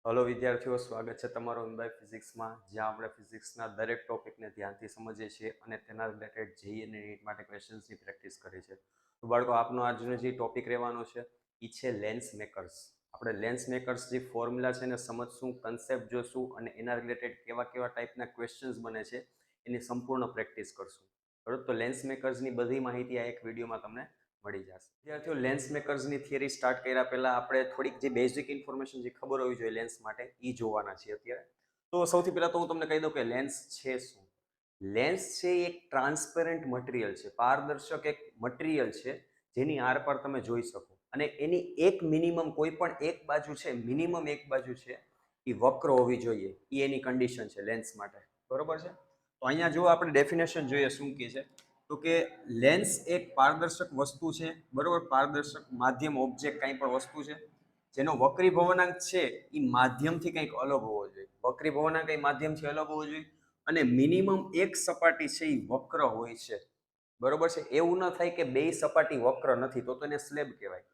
Hello વિદ્યાર્થીઓ, સ્વાગત છે તમારું ઇનબાય ફિઝિક્સમાં, જ્યાં આપણે ફિઝિક્સના દરેક ટોપિકને ધ્યાનથી સમજીએ છીએ અને તેના રિલેટેડ જેઈ અને નીટ માટે ક્વેશ્ચન્સની પ્રેક્ટિસ કરીએ છીએ. તો બાળકો, આપનો આજનો જે ટોપિક રહેવાનો છે એ છે લેન્સ મેકર્સ. આપણે લેન્સ મેકર્સ જે ફોર્મ્યુલા છે એને સમજશું, કન્સેપ્ટ જોશું અને એના રિલેટેડ કેવા કેવા ટાઈપના ક્વેશ્ચન્સ બને છે એની સંપૂર્ણ પ્રેક્ટિસ કરશું. બરાબર? તો લેન્સ મેકર્સની બધી માહિતી આ એક વિડીયોમાં તમને મળી જશે. વિદ્યાર્થીઓ, લેન્સ મેકર્સની થિયરી સ્ટાર્ટ કર્યા પહેલા આપણે થોડીક જે બેઝિક ઇન્ફોર્મેશન જે ખબર હોવી જોઈએ લેન્સ માટે એ જોવાના છીએ અત્યારે. તો સૌથી પહેલા તો હું તમને કહી દઉં કે લેન્સ છે શું. લેન્સ છે એ એક ટ્રાન્સપેરન્ટ મટીરિયલ છે, પારદર્શક એક મટીરિયલ છે જેની આરપાર તમે જોઈ શકો અને એની એક મિનિમમ કોઈ પણ એક બાજુ છે, મિનિમમ એક બાજુ છે એ વક્ર હોવી જોઈએ. એ એની કન્ડિશન છે લેન્સ માટે. બરોબર છે? તો અહીંયા જો આપણે ડેફિનેશન જોઈએ શું કહે છે, તો કે લેન્સ એક પારદર્શક વસ્તુ છે. બરોબર? પારદર્શક માધ્યમ, ઓબ્જેક્ટ, કંઈ પણ વસ્તુ છે જેનો વક્રી ભવનાંક છે એ માધ્યમથી કંઈક અલગ હોવો જોઈએ. વક્રી ભવનાંક એ માધ્યમથી અલગ હોવો જોઈએ અને મિનિમમ એક સપાટી છે એ વક્ર હોય છે. બરોબર છે? એવું ન થાય કે બે સપાટી વક્ર નથી, તો એને સ્લેબ કહેવાય.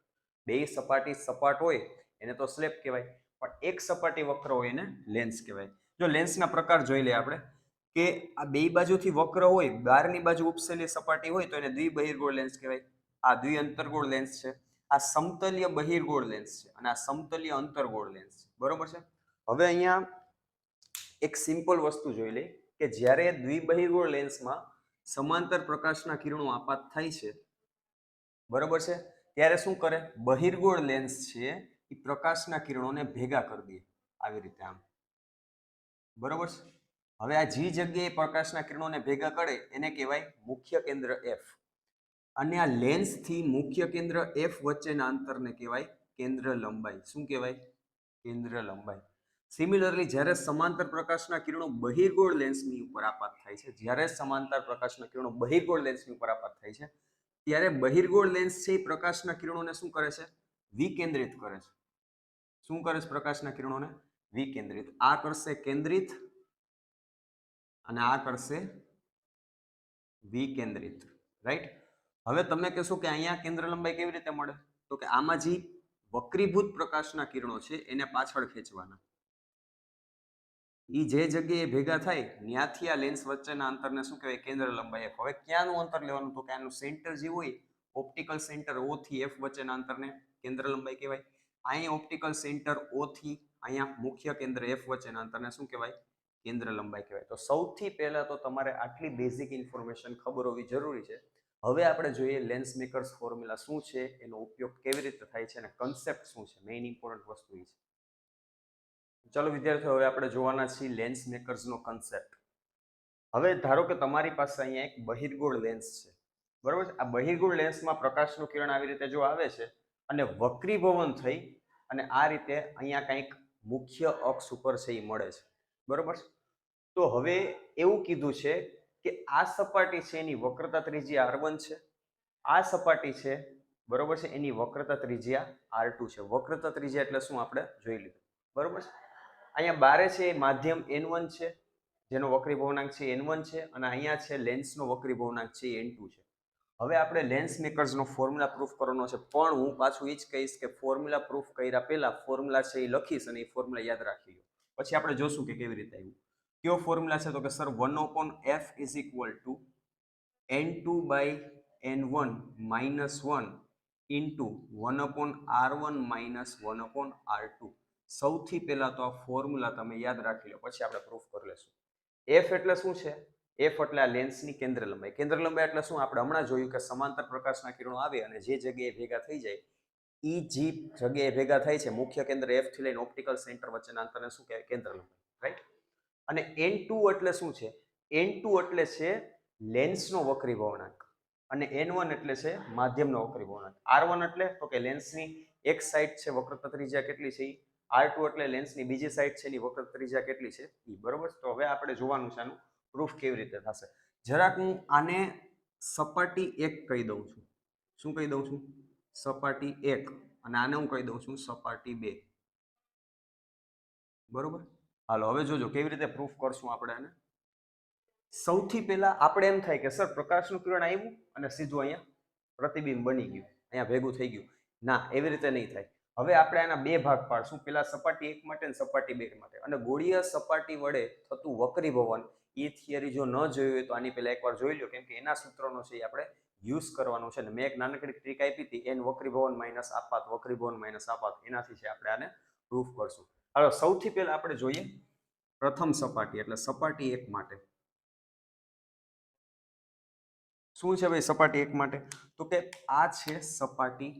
બે સપાટી સપાટ હોય એને તો સ્લેબ કહેવાય, પણ એક સપાટી વક્ર હોય એને લેન્સ કહેવાય. જો લેન્સના પ્રકાર જોઈ લઈએ આપણે, કે આ બે બાજુથી વક્ર હોય, બહારની બાજુ ઉપસેલી સપાટી હોય તો એને દ્વિબહિર્ગોળ લેન્સ કહેવાય. આ દ્વિઅંતરગોળ લેન્સ છે. આ સમતલીય બહિર્ગોળ લેન્સ છે અને આ સમતલીય અંતર્ગોળ લેન્સ છે. બરોબર છે? હવે અહીંયા એક સિમ્પલ વસ્તુ જોઈ લઈએ કે જ્યારે દ્વિબહિર્ગોળ લેન્સમાં સમાંતર પ્રકાશના કિરણો આપાત થાય છે, બરોબર છે, ત્યારે શું કરે? બહિર્ગોળ લેન્સ છે એ પ્રકાશના કિરણોને ભેગા કરી દે આવી રીતે, આમ. બરોબર છે? હવે આ જે જગ્યાએ પ્રકાશના કિરણોને ભેગા કરે એને કહેવાય મુખ્ય કેન્દ્ર એફ. અને આ લેન્સથી મુખ્ય કેન્દ્ર એફ વચ્ચેના અંતરને કહેવાય કેન્દ્ર લંબાઈ. શું કહેવાય? કેન્દ્ર લંબાઈ. સિમિલરલી, જ્યારે સમાંતર પ્રકાશના કિરણો બહિર્ગોળ લેન્સની ઉપર આપાત થાય છે, જ્યારે સમાંતર પ્રકાશના કિરણો બહિર્ગોળ લેન્સની ઉપર આપાત થાય છે, ત્યારે બહિર્ગોળ લેન્સ છે એ પ્રકાશના કિરણોને શું કરે છે? વિકેન્દ્રિત કરે છે. શું કરે છે? પ્રકાશના કિરણોને વિકેન્દ્રિત. આ કરશે કેન્દ્રિત અને આ કરશે વિકેન્દ્રિત. રાઈટ? હવે તમે કહેશો કે અહીંયા કેન્દ્ર લંબાઈ કેવી રીતે મળે? તો કે આમાં જે વક્રીભૂત પ્રકાશના કિરણો છે એને પાછળ ખેંચવાના. એ જે જગ્યાએ ભેગા થાય ત્યાંથી આ લેન્સ વચ્ચેના અંતરને શું કહેવાય? કેન્દ્ર લંબાઈ. હવે ક્યાંનું અંતર લેવાનું? તો કે આનું સેન્ટર જે હોય, ઓપ્ટિકલ સેન્ટર ઓ થી એફ વચ્ચેના અંતરને કેન્દ્ર લંબાઈ કહેવાય. અહીંયા ઓપ્ટિકલ સેન્ટર ઓ થી અહીંયા મુખ્ય કેન્દ્ર એફ વચ્ચેના અંતરને શું કહેવાય? કેન્દ્ર લંબાઈ કહેવાય. તો સૌથી પહેલા તો તમારે આટલી બેઝિક ઇન્ફોર્મેશન ખબર હોવી જરૂરી છે. હવે આપણે જોઈએ લેન્સ મેકર્સ ફોર્મ્યુલા શું છે, એનો ઉપયોગ કેવી રીતે થાય છે અને કન્સેપ્ટ શું છે. મેઇન ઇમ્પોર્ટન્ટ વસ્તુ એ છે. ચાલો વિદ્યાર્થીઓ, હવે આપણે જોવાના છીએ લેન્સ મેકર્સનો કન્સેપ્ટ. હવે ધારો કે તમારી પાસે અહીંયા એક બહિર્ગોળ લેન્સ છે. બરોબર છે? આ બહિર્ગોળ લેન્સમાં પ્રકાશનું કિરણ આવી રીતે જો આવે છે અને વક્રીભવન થઈ અને આ રીતે અહીંયા કંઈક મુખ્ય અક્ષ ઉપર છે એ મળે છે. બરોબર છે? તો હવે એવું કીધું છે કે આ સપાટી છે એની વક્રતા ત્રિજ્યા R1 છે. આ સપાટી છે, બરોબર છે, એની વક્રતા ત્રિજ્યા R2 છે. વક્રતા ત્રિજ્યા એટલે શું આપણે જોઈ લીધું. બરોબર છે? અહીંયા બારે છે એ માધ્યમ N1 છે, જેનો વક્રી ભવનાંક છે N1 છે, અને અહીંયા છે લેન્સનો વક્રી ભવનાંક છે N2 છે. હવે આપણે લેન્સ મેકર્સનો ફોર્મ્યુલા પ્રૂફ કરવાનો છે, પણ હું પાછું એ જ કહીશ કે ફોર્મ્યુલા પ્રૂફ કર્યા પહેલા ફોર્મ્યુલા છે એ લખીશ અને એ ફોર્મ્યુલા યાદ રાખી લો. પછી આપણે જોશું કે કેવી રીતે આવ્યું. કયો ફોર્મ્યુલા છે? તો કે sir 1/f is equal two N2/N1 -1 into 1/R1 -1/R2. સૌથી પહેલા તો આ ફોર્મ્યુલા તમે યાદ રાખી લો, પછી આપણે પ્રૂફ કરી લેશું. એફ એટલે શું છે? એફ એટલે આ લેન્સની કેન્દ્ર લંબાઈ. કેન્દ્ર લંબાઈ એટલે શું? આપણે હમણાં જોયું કે સમાંતર પ્રકાશના કિરણો આવે અને જે જગ્યાએ ભેગા થઈ જાય, એ જે જગ્યાએ ભેગા થાય છે મુખ્ય કેન્દ્ર એફ થી લઈને ઓપ્ટિકલ સેન્ટર વચ્ચેના અંતરને શું કહેવાય? કેન્દ્ર લંબાઈ. રાઈટ? અને N2 એટલે શું છે? N2 એટલે છે લેન્સનો વક્રી ભવનાંક અને N1 એટલે છે માધ્યમનો વક્રી ભવનાંક. R1 એટલે તો કે લેન્સની એક સાઈડ છે વક્રતા ત્રિજ્યા કેટલી છે, R2 એટલે લેન્સની બીજી સાઈડ છે એની વક્રતા ત્રિજ્યા કેટલી છે એ. બરોબર? તો હવે આપણે જોવાનું છે આનું પ્રૂફ કેવી રીતે થશે. જરાક હું આને સપાટી 1 કહી દઉં છું. શું કહી દઉં છું? સપાટી 1. અને આને હું કહી દઉં છું સપાટી 2. બરોબર? હાલો હવે જોજો કેવી રીતે પ્રૂફ કરશું આપણે આને. સૌથી પહેલા આપણે એમ થાય કે સર પ્રકાશનું કિરણ આવ્યું અને સીધું અહીંયા પ્રતિબિંબ બની ગયું, અહીંયા ભેગું થઈ ગયું. ના, એવી રીતે નહીં થાય. હવે આપણે આના બે ભાગ પાડશું, પેલા સપાટી 1 માટે અને સપાટી 2 માટે. અને ગોળીય સપાટી વડે થતું વક્રીભવન એ થિયરી જો ન જોઈ હોય તો આની પહેલા એકવાર જોઈ લો, કેમ કે એના સૂત્રનો છે આપણે યુઝ કરવાનું છે. અને મેં એક નાનકડી ટ્રીક આપી હતી, એન વક્રીભવન માઇનસ આપાત વક્રીભવન માઇનસ આપાત, એનાથી છે આપણે આને પ્રૂફ કરશું. હવે સૌથી પહેલા આપણે જોઈએ પ્રથમ સપાટી એટલે સપાટી 1 માટે. શું છે ભાઈ સપાટી 1 માટે? તો કે આ છે સપાટી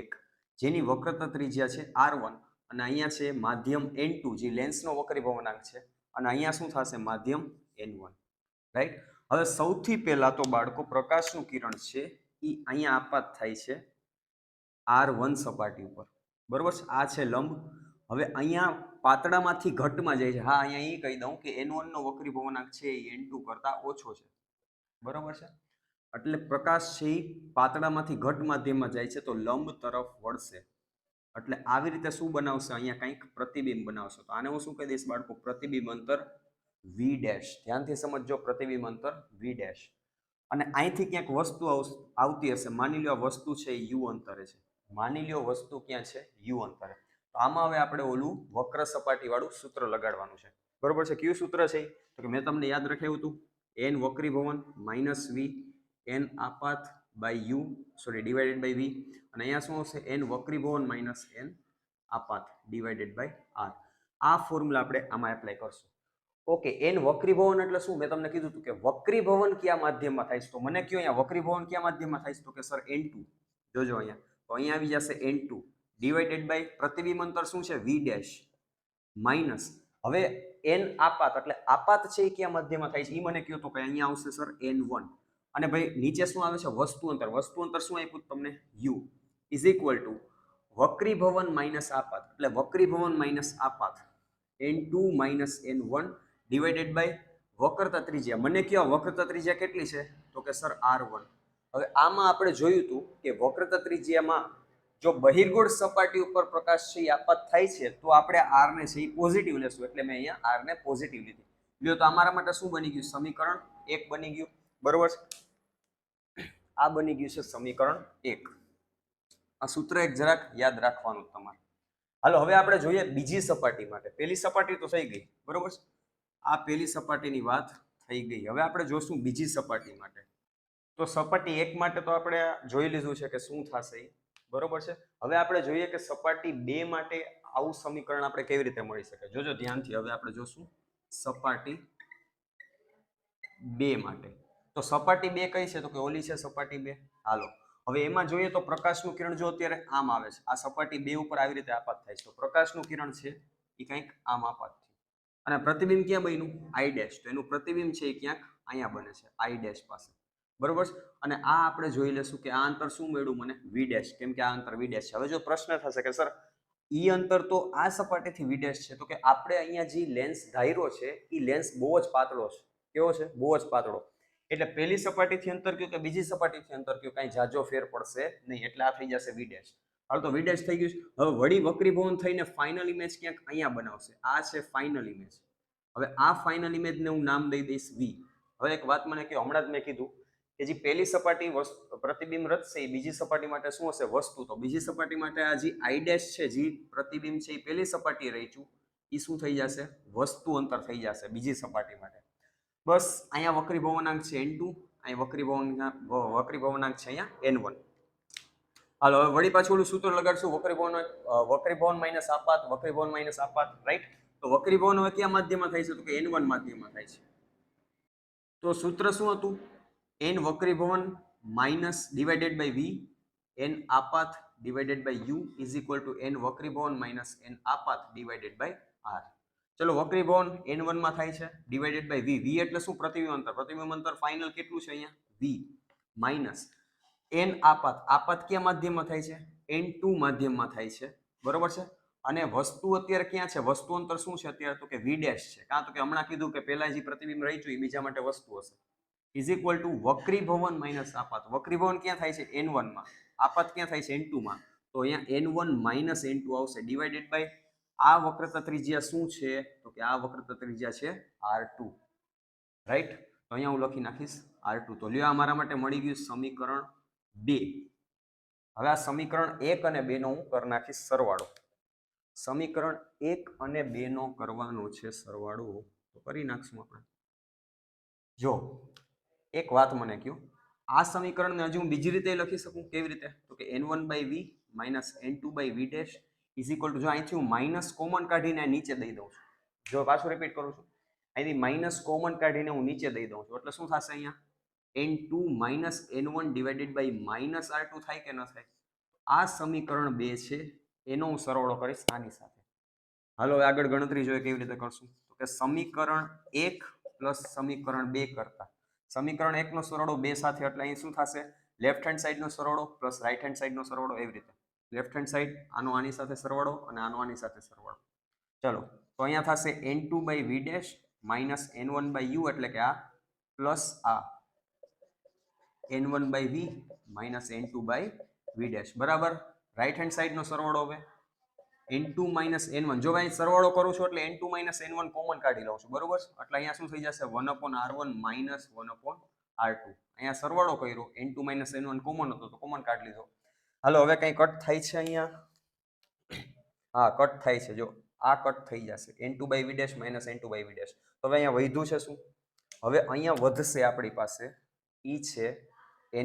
1 જેની વક્રતા ત્રિજ્યા છે r1 અને અહીંયા છે માધ્યમ n2 જે લેન્સનો વક્રીભવનાંક છે, અને અહીંયા શું થશે માધ્યમ n1, રાઈટ? હવે સૌથી પહેલા તો બાળકો પ્રકાશનું કિરણ છે એ અહીંયા આપાત થાય છે r1 સપાટી ઉપર, બરોબર છે? આ છે લંબ. હવે અહીંયા પાતળામાંથી ઘટમાં જાય છે. હા, અહીંયા એ કહી દઉં કે n1 નો વક્રીભવનાંક છે એ n2 કરતા ઓછો છે, બરોબર છે? એટલે પ્રકાશ છે એ પાતળામાંથી ઘટ માધ્યમમાં જાય છે તો લંબ તરફ વળશે. એટલે આવી રીતે શું બનાવશે? અહીંયા કંઈક પ્રતિબિંબ બનાવશે. તો આને હું શું કહી દઈશ બાળકો? પ્રતિબિંબ અંતર v ડેશ. ધ્યાનથી સમજજો, પ્રતિબિંબ અંતર v ડેશ. અને અહીંથી ક્યાંક વસ્તુ આવતી હશે. માની લો આ વસ્તુ છે u અંતરે છે. માની લો વસ્તુ ક્યાં છે? u અંતરે. તો આમાં હવે આપણે ઓલું વક્ર સપાટી વાળું સૂત્ર લગાડવાનું છે, બરોબર છે? કયું સૂત્ર છે? તો કે મેં તમને યાદ રાખ્યું હતું, n વક્રીભવન માઇનસ v n આપાત by u divided by v. અને અહીંયા શું હશે? n વક્રીભવન માઇનસ n આપાત ડિવાઇડેડ બાય r. આ ફોર્મ્યુલા આપણે આમાં એપ્લાય કરશું. ઓકે, n વક્રીભવન એટલે શું? મેં તમને કીધું હતું કે વક્રીભવન કયા માધ્યમમાં થાય છે. તો મને કયો અહીંયા વક્રીભવન કયા માધ્યમમાં થાય છે? તો કે સર n2. જોજો અહીંયા, તો અહીંયા આવી જશે n2 ડિવાઇડેડ બાય પ્રતિબિંબ અંતર શું છે? v dash minus. હવે n આપાત એટલે આપાત છે એ કયા માધ્યમમાં થાય છે એ મને કયો. તો કે અહીંયા આવશે સર n1. અને ભાઈ નીચે શું આવે છે? વસ્તુ અંતર. વસ્તુ અંતર શું આપ્યું તમને? u ઇઝ ઇક્વલ ટુ વક્રીભવન માઇનસ આપાત એટલે વક્રીભવન માઇનસ આપાત n2 minus n1 divided by વક્રતા ત્રિજ્યા. મને કયો વક્રતા ત્રિજ્યા કેટલી છે? તો કે સર r1. હવે આમાં આપણે જોયું હતું કે વક્રતા ત્રિજ્યામાં જો બહિર્ગોળ સપાટી ઉપર પ્રકાશ છે એ આપાત થાય છે તો આપણે r ને છે એ પોઝિટિવ લેશું. એટલે મેં અહીંયા r ને પોઝિટિવ લીધી. લ્યો તો અમારા માટે શું બની ગયું? સમીકરણ 1 બની ગયું, બરોબર છે? આ બની ગયું છે સમીકરણ 1. આ સૂત્ર એક જરાક યાદ રાખવાનું તમારે. હાલો હવે આપણે જોઈએ બીજી સપાટી માટે. પહેલી સપાટી તો થઈ ગઈ, બરોબર છે? આ પહેલી સપાટીની વાત થઈ ગઈ. હવે આપણે જોશું બીજી સપાટી માટે. તો સપાટી 1 માટે તો આપણે જોઈ લીધું છે કે શું થશે, બરોબર છે? હવે આપણે જોઈએ કે સપાટી 2 માટે આવું સમીકરણ આપણે કેવી રીતે મળી શકે. જોજો ધ્યાનથી. હવે આપણે જોશું સપાટી 2 માટે. તો સપાટી 2 કઈ છે? તો કે ઓલી છે સપાટી 2. હાલો હવે એમાં જોઈએ તો પ્રકાશનું કિરણ જો અત્યારે આમ આવે છે, આ સપાટી 2 ઉપર આવી રીતે આપાત થાય છે. તો પ્રકાશનું કિરણ છે એ કંઈક આમ આપાત થયું. અને પ્રતિબિંબ ક્યાં બન્યું? i dash. તો એનું પ્રતિબિંબ છે એ ક્યાંક અહીંયા બને છે i ડેશ પાસે, બરોબર છે? અને આ આપણે જોઈ લેશું કે આ અંતર શું મળ્યું મને? v dash. કેમ કે આ અંતર v ડેશ છે. હવે જો પ્રશ્ન થશે કે સર ઈ અંતર તો આ સપાટીથી v ડેશ છે, તો કે આપણે અહીંયા જે લેન્સ ધાર્યો છે એ લેન્સ બહુ જ પાતળો છે. કેવો છે? બહુ જ પાતળો. એટલે પહેલી સપાટીથી અંતર કયો કે બીજી સપાટીથી અંતર કયો, કાંઈ જાજો ફેર પડશે નહીં. એટલે આ થઈ જશે v ડેશ. હાલ તો v ડેશ થઈ ગયું છે. હવે વળી વક્રીભવન થઈને ફાઇનલ ઇમેજ ક્યાંક અહીંયા બનાવશે. આ છે ફાઇનલ ઇમેજ. હવે આ ફાઇનલ ઇમેજને હું નામ દઈ દઈશ v. હવે એક વાત મને કહો, હમણાં જ મેં કીધું કે જે પહેલી સપાટી પ્રતિબિંબ રચશે એ બીજી સપાટી માટે શું હશે? વસ્તુ. તો બીજી સપાટી માટે આ જે i ડેશ છે, જે પ્રતિબિંબ છે એ પહેલી સપાટીએ રહીશું, એ શું થઈ જશે? વસ્તુ અંતર થઈ જશે બીજી સપાટી માટે. બસ અહીંયા વક્રીભવનાંક છે n2, અહીં વક્રીભવનાંક છે અહીંયા n1. હાલો હવે વળી પાછું ઓલું સૂત્ર લગાડશું વક્રીભવન માઇનસ આપાત વક્રીભવન માઇનસ આપાત, રાઈટ? તો વક્રીભવન હવે કયા માધ્યમમાં થાય છે? તો કે n1 માધ્યમમાં થાય છે. તો સૂત્ર શું હતું? n વક્રીભવન minus divided by v n આપાત divided by u is equal to n વક્રીભવન માઇનસ n આપાત ડિવાઇડેડ બાય r. ચલો વક્રીભવન n1 માં થાય છે ડિવાઇડેડ બાય v. v એટલે શું? પ્રતિબિંબ અંતર. પ્રતિબિંબ અંતર ફાઇનલ કેટલું છે અહીંયા? v માઇનસ n આપાત. આપાત કયા માધ્યમમાં થાય છે? n2 માધ્યમમાં થાય છે, બરોબર છે? અને વસ્તુ અત્યારે ક્યાં છે? વસ્તુ અંતર શું છે અત્યારે? તો કે v ડેશ છે. કાં તો કે હમણાં કીધું કે પહેલા જે પ્રતિબિંબ રહીશું એ બીજા માટે વસ્તુ હશે. ઇઝ ઇક્વલ ટુ વક્રીભવન માઇનસ આપાત. વક્રીભવન ક્યાં થાય છે? n1 માં. આપાત ક્યાં થાય છે? n2 માં. તો અહીંયા n1 માઇનસ n2 આવશે ડિવાઇડેડ બાય આ વક્રતા ત્રિજ્યા શું છે? તો કે આ વક્રતા ત્રિજ્યા છે r2, રાઈટ? તો અહીંયા હું લખી નાખીશ r2. તો લ્યો અમારા માટે મળી ગયું સમીકરણ 2. હવે આ સમીકરણ 1 અને 2 નો હું કરી નાખીશ સરવાળો. સમીકરણ 1 અને 2 નો કરવાનો છે સરવાળો, તો કરી નાખશું આપણે. જો એક વાત મને કહો, આ સમીકરણને હજુ હું બીજી રીતે લખી શકું. કેવી રીતે? તો કે n1/v minus n2/v dash is equal two, જો અહીંથી હું માઇનસ કોમન કાઢીને નીચે દઈ દઉં છું. જો પાછું રિપીટ કરું છું, અહીંથી માઇનસ કોમન કાઢીને હું નીચે દઈ દઉં છું, એટલે શું થશે અહીંયા? n2 minus n1 divided by minus r2 થાય કે ન થાય? આ સમીકરણ 2 છે, એનો હું સરવાળો કરીશ આની સાથે. હાલો આગળ ગણતરી જોઈએ કેવી રીતે કરશું. તો કે સમીકરણ 1 પ્લસ સમીકરણ 2 કરતા સમીકરણ 1 નો સરવાળો 2 સાથે, એટલે અહીં શું થશે? લેફ્ટ હેન્ડ સાઈડ નો સરવાળો પ્લસ રાઈટ હેન્ડ સાઈડ નો સરવાળો. એવી રીતે લેફ્ટ હેન્ડ સાઈડ આનો આની સાથે સરવાળો અને આનો આની સાથે સરવાળો. ચલો તો અહીંયા થશે n2/v ડેશ માઇનસ n1/u, એટલે કે આ પ્લસ આ n1/v માઇનસ n2/v ડેશ બરાબર. રાઈટ હેન્ડ સાઈડ નો સરવાળો હવે n2 માઇનસ n1. જો અહીં સરવાળો કરું છું એટલે n2 માઇનસ n1 કોમન કાઢી લઉં છું, બરોબર. એટલે અહીંયા શું થઈ જશે? 1/r1 minus 1/r2. અહીંયા સરવાળો કર્યો, n2 માઇનસ n1 કોમન હતો તો કોમન કાઢી લીધો. હાલો હવે કઈ કટ થાય છે અહીંયા? હા કટ થાય છે. જો આ કટ થઈ જશે, n2/v dash minus n2/v dash. તો હવે અહીંયા વધ્યું છે શું? હવે અહીંયા વધશે આપણી પાસે ઈ છે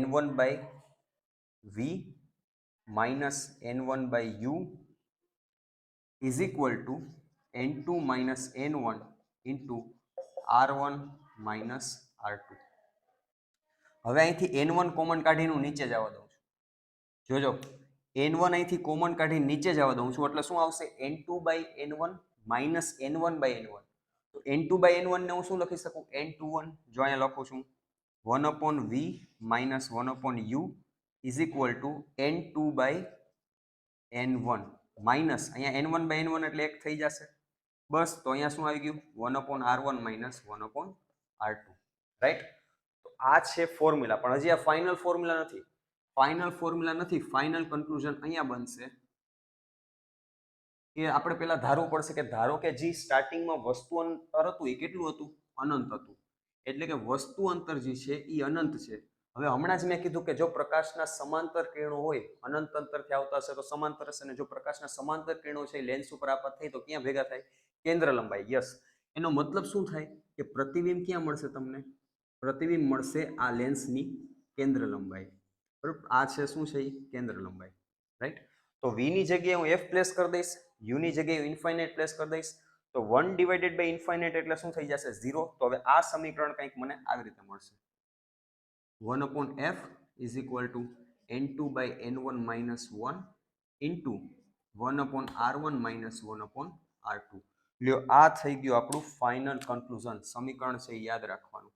n1/v minus n1/u is equal to n2 minus n1 into r1 minus r2. હવે અહીંથી n1 કોમન કાઢીને હું નીચે જવા દઉં છું. જોજો n1 અહીંથી કોમન કાઢીને નીચે જવા દઉં છું, એટલે શું આવશે? n2/n1 minus n1/n1. તો n2/n1 ને હું શું લખી શકું? n21. જો અહીંયા લખું છું 1/v minus 1/u is equal to n2/n1 minus અહીંયા n1/n1 એટલે 1 થઈ જશે. બસ તો અહીંયા શું આવી ગયું? 1/r1 minus 1/r2. રાઈટ? તો આ છે ફોર્મ્યુલા, પણ હજી આ ફાઇનલ ફોર્મ્યુલા નથી. ફાઇનલ કન્ક્લુઝન અહીંયા બનશે કે આપણે પહેલા ધારવું પડશે કે ધારો કે જે સ્ટાર્ટિંગમાં વસ્તુ અંતર હતું એ કેટલું હતું? અનંત હતું. એટલે કે વસ્તુ અંતર જે છે એ અનંત છે. હવે હમણાં જ મેં કીધું કે જો પ્રકાશના સમાંતર કિરણો હોય, અનંત અંતરથી આવતા હશે તો સમાંતર હશે, અને જો પ્રકાશના સમાંતર કિરણો છે લેન્સ ઉપર આપાત થઈ તો ક્યાં ભેગા થાય? કેન્દ્ર લંબાઈ. યસ. એનો મતલબ શું થાય કે પ્રતિબિંબ ક્યાં મળશે તમને? પ્રતિબિંબ મળશે આ લેન્સની કેન્દ્ર લંબાઈ. બરાબર? આ છે શું છે? કેન્દ્ર લંબાઈ. રાઈટ? તો v ની જગ્યાએ હું f પ્લેસ કરી દઈશ, u ની જગ્યાએ ઇન્ફાઇનાઇટ પ્લેસ કરી દઈશ, તો 1 ડિવાઇડેડ બાય ઇન્ફાઇનાઇટ એટલે શું થઈ જશે? 0. તો હવે આ સમીકરણ કંઈક મને આવી રીતે મળશે. 1/f is equal to n2/n1 minus 1 into 1/r1 minus 1/r2. લ્યો આ થઈ ગયું આપણું ફાઇનલ કન્ક્લુઝન. સમીકરણ છે યાદ રાખવાનું.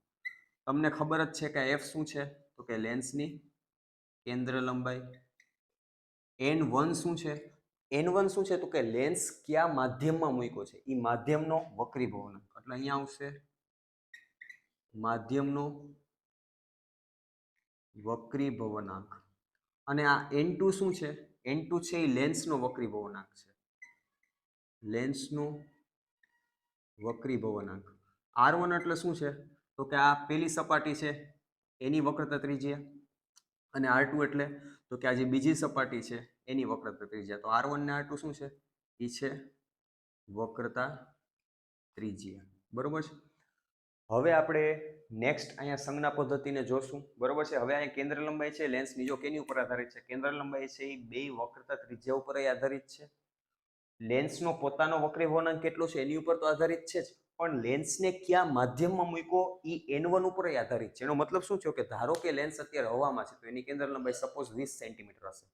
તમને ખબર જ છે કે f શું છે? તો કે લેન્સની કેન્દ્ર લંબાઈ. n1 શું છે? n1 શું છે? તો કે લેન્સ કયા માધ્યમમાં મૂક્યો છે એ માધ્યમનો વક્રીભવનાંક. એટલે અહીંયા આવશે માધ્યમનો વક્રીભવનાંક. અને આ n2 શું છે? n2 છે એ લેન્સનો વક્રીભવનાંક છે. લેન્સનો વક્રીભવનાંક. r1 એટલે શું છે? તો કે આ પેલી સપાટી છે એની વક્રતા ત્રિજ્યા, અને r2 એટલે તો કે આ જે બીજી સપાટી છે એની વક્રતા ત્રિજ્યા. તો r1 ને r2 શું છે? એ છે વક્રતા ત્રિજ્યા. બરોબર છે? હવે આપણે નેક્સ્ટ અહીંયા સંજ્ઞા પદ્ધતિને જોશું. બરોબર છે? હવે અહીંયા કેન્દ્ર લંબાઈ છે લેન્સની, જો કેની ઉપર આધારિત છે? કેન્દ્ર લંબાઈ છે એ બે વક્રતા ત્રિજ્યા ઉપર આધારિત છે. લેન્સનો પોતાનો વક્રીભવનાંક કેટલો છે એની ઉપર તો આધારિત છે જ, પણ લેન્સને કયા માધ્યમમાં મૂક્યો એ n1 ઉપર આધારિત છે. એનો મતલબ શું છે કે ધારો કે લેન્સ અત્યારે હવામાં છે તો એની કેન્દ્ર લંબાઈ સપોઝ 20 સેન્ટીમીટર હશે.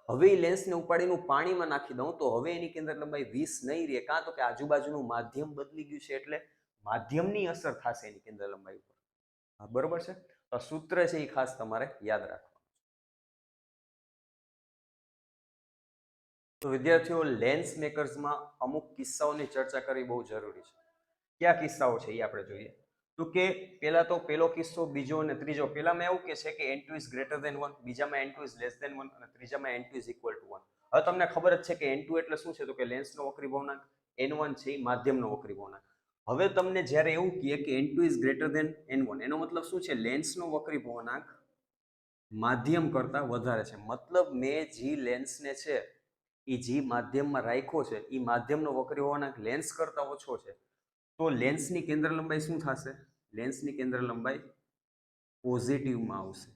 હવે એ લેન્સને ઉપાડીને પાણીમાં નાખી દઉં તો હવે એની કેન્દ્ર લંબાઈ 20 નહીં રહે. કાં તો કે આજુબાજુનું માધ્યમ બદલી ગયું છે, એટલે માધ્યમની અસર થશે એની કેન્દ્ર લંબાઈ ઉપર. બરોબર છે? તો સૂત્ર છે એ ખાસ તમારે યાદ રાખવાનું. તો વિદ્યાર્થીઓ, લેન્સ મેકર્સમાં અમુક કિસ્સાઓની ચર્ચા કરવી બહુ જરૂરી છે. કયા કિસ્સાઓ છે એ આપણે જોઈએ. તો કે પહેલા તો પહેલો કિસ્સો, બીજો અને ત્રીજો. પહેલામાં એવું કે છે કે n2 is greater than 1, બીજામાં n2 is less than 1 અને ત્રીજામાં n2 is equal to 1. હવે તમને ખબર જ છે કે n2 એટલે શું છે? તો કે લેન્સનો વક્રીભવનાંક, n1 છે એ માધ્યમનો વક્રીભવનાંક. હવે તમને જ્યારે એવું કહે કે n2 is greater than n1, એનો મતલબ શું છે? લેન્સનો વક્રીભવનાંક માધ્યમ કરતાં વધારે છે. મતલબ મેં જે લેન્સને છે એ જે માધ્યમમાં રાખ્યો છે એ માધ્યમનો વક્રી હોવાના લેન્સ કરતાં ઓછો છે, તો લેન્સની કેન્દ્ર લંબાઈ શું થશે? લેન્સની કેન્દ્ર લંબાઈ પોઝિટિવમાં આવશે.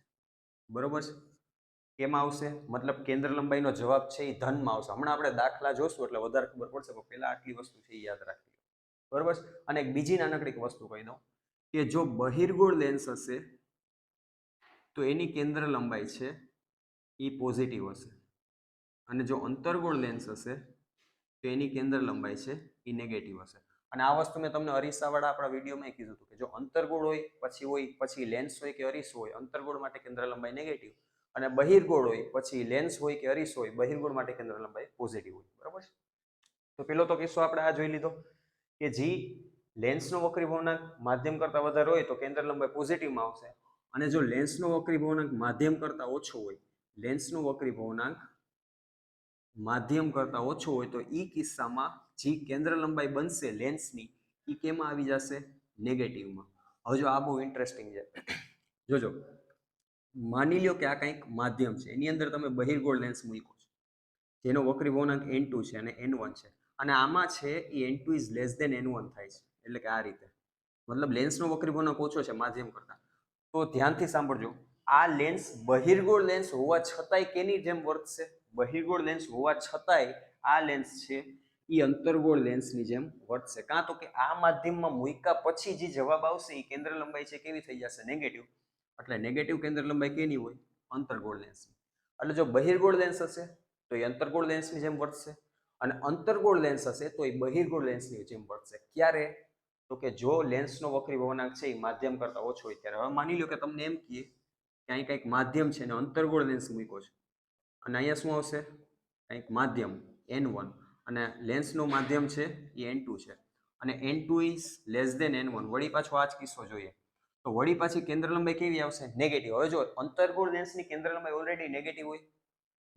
બરોબર છે? કેમાં આવશે? મતલબ કેન્દ્ર લંબાઈનો જવાબ છે એ ધનમાં આવશે. હમણાં આપણે દાખલા જોશું એટલે વધારે ખબર પડશે, પણ પહેલા આટલી વસ્તુ છે એ યાદ રાખી. બરોબર છે? અને એક બીજી નાનકડી વસ્તુ કહી દઉં કે જો બહિર્ગોળ લેન્સ હશે તો એની કેન્દ્ર લંબાઈ છે એ પોઝિટિવ હશે, અને જો અંતર્ગોળ લેન્સ હશે તો એની કેન્દ્ર લંબાઈ છે એ નેગેટિવ હશે. અને આ વસ્તુ મેં તમને અરીસાવાળા આપણા વિડીયોમાં કીધું હતું કે જો અંતર્ગોળ હોય પછી લેન્સ હોય કે અરીસો હોય, અંતર્ગોળ માટે કેન્દ્ર લંબાઈ નેગેટિવ, અને બહિર્ગોળ હોય પછી લેન્સ હોય કે અરીસો હોય, બહિર્ગોળ માટે કેન્દ્ર લંબાઈ પોઝિટિવ હોય. બરાબર છે? તો પેલો તો કિસ્સો આપણે આ જોઈ લીધો કે જે લેન્સનો વક્રી ભવનાંક માધ્યમ કરતાં વધારે હોય તો કેન્દ્ર લંબાઈ પોઝિટિવમાં આવશે, અને જો લેન્સનો વક્રી ભવનાંક માધ્યમ કરતાં ઓછો હોય, લેન્સનો વક્રી ભવનાંક માધ્યમ કરતાં ઓછો હોય તો એ કિસ્સામાં જે કેન્દ્ર લંબાઈ બનશે લેન્સની એ કેમાં આવી જશે? નેગેટિવમાં. હવે જો આ બહુ ઇન્ટરેસ્ટિંગ છે, જોજો. માની લ્યો કે આ કંઈક માધ્યમ છે, એની અંદર તમે બહિર્ગોળ લેન્સ મૂક્યો છે જેનો વક્રી ભવનાંક n2 છે અને n1 છે, અને આમાં છે એ n2 is less than n1 થાય છે. એટલે કે આ રીતે, મતલબ લેન્સનો વક્રી ભવનાંક ઓછો છે માધ્યમ કરતાં. તો ધ્યાનથી સાંભળજો, આ લેન્સ બહિર્ગોળ લેન્સ હોવા છતાંય કેની જેમ વર્તશે? બહિર્ગોળ લેન્સ હોવા છતાંય આ લેન્સ છે એ અંતર્ગોળ લેન્સની જેમ વર્તશે. કાં તો કે આ માધ્યમમાં મૂક્યા પછી જે જવાબ આવશે એ કેન્દ્ર લંબાઈ છે કેવી થઈ જશે? નેગેટિવ. એટલે નેગેટિવ કેન્દ્ર લંબાઈ કેની હોય? અંતર્ગોળ લેન્સની. એટલે જો બહિર્ગોળ લેન્સ હશે તો એ અંતર્ગોળ લેન્સની જેમ વર્તશે, અને અંતર્ગોળ લેન્સ હશે તો એ બહિર્ગોળ લેન્સની જેમ વર્તશે. ક્યારે? તો કે જો લેન્સનો વક્રી ભવનાંક છે એ માધ્યમ કરતાં ઓછો હોય ત્યારે. હવે માની લો કે તમને એમ કહીએ કે અહીં કંઈક માધ્યમ છે અને અંતર્ગોળ લેન્સ મૂક્યો છે, અને અહીંયા શું આવશે? કંઈક માધ્યમ n1, અને લેન્સનો માધ્યમ છે એ n2 છે, અને n2 is less than n1. વળી પાછો આ જ કિસ્સો જોઈએ તો વળી પાછી કેન્દ્ર લંબાઈ કેવી આવશે? નેગેટિવ. હવે જો અંતર્ગોળ લેન્સની કેન્દ્ર લંબાઈ ઓલરેડી નેગેટિવ હોય,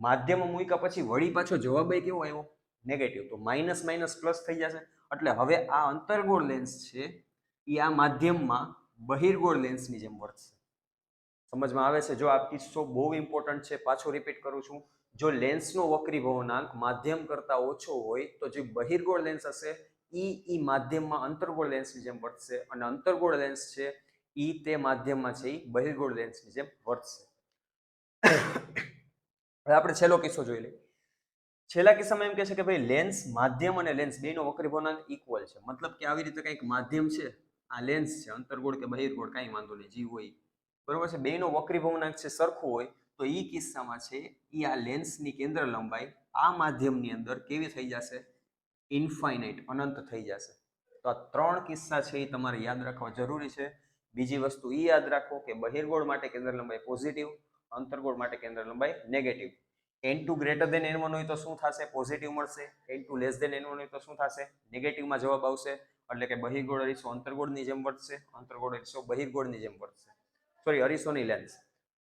માધ્યમ મૂક્યા પછી વળી પાછો જવાબ કેવો આવ્યો? નેગેટિવ. તો માઇનસ માઇનસ પ્લસ થઈ જશે. એટલે હવે આ અંતર્ગોળ લેન્સ છે એ આ માધ્યમમાં બહિર્ગોળ લેન્સની જેમ વર્તશે. સમજમાં આવે છે? જો આ કિસ્સો બહુ ઇમ્પોર્ટન્ટ છે, પાછો રિપીટ કરું છું. જો લેન્સનો વક્રી ભવનાંક માધ્યમ કરતાં ઓછો હોય તો જે બહિર્ગોળ લેન્સ હશે ઈ માધ્યમમાં અંતર્ગોળ લેન્સની જેમ વર્તશે, અને અંતર્ગોળ લેન્સ છે ઈ તે માધ્યમમાં છે ઈ બહિર્ગોળ લેન્સની જેમ વર્તશે. હવે આપણે છેલ્લો કિસ્સો જોઈ લઈએ. છેલ્લા કિસ્સામાં એમ કહે છે કે ભાઈ લેન્સ, માધ્યમ અને લેન્સ બેનો વક્રી ભવનાંક ઇક્વલ છે. મતલબ કે આવી રીતે કંઈક માધ્યમ છે, આ લેન્સ છે, અંતર્ગોળ કે બહિર્ગોળ કાંઈ વાંધો નહીં, જે હોય બરોબર છે, બેનો વક્રી ભવનાંક છે સરખું હોય તો એ કિસ્સામાં છે એ આ લેન્સની કેન્દ્ર લંબાઈ આ માધ્યમની અંદર કેવી થઈ જશે? ઇન્ફાઇનાઇટ, અનંત થઈ જશે. તો આ ત્રણ કિસ્સા છે એ તમારે યાદ રાખવા જરૂરી છે. બીજી વસ્તુ એ યાદ રાખો કે બહિર્ગોળ માટે કેન્દ્ર લંબાઈ પોઝિટિવ, અંતર્ગોળ માટે કેન્દ્ર લંબાઈ negative. n2 greater than n1 હોય તો શું થશે? પોઝિટિવ મળશે. n2 લેસ દેન n1 હોય તો શું થશે? નેગેટિવમાં જવાબ આવશે. એટલે કે બહિર્ગોળ અરીસો અંતર્ગોળની જેમ વર્તશે, અંતર્ગોળ અરીસો બહિર્ગોળની જેમ વર્તશે. Sorry, અરીસોની lens.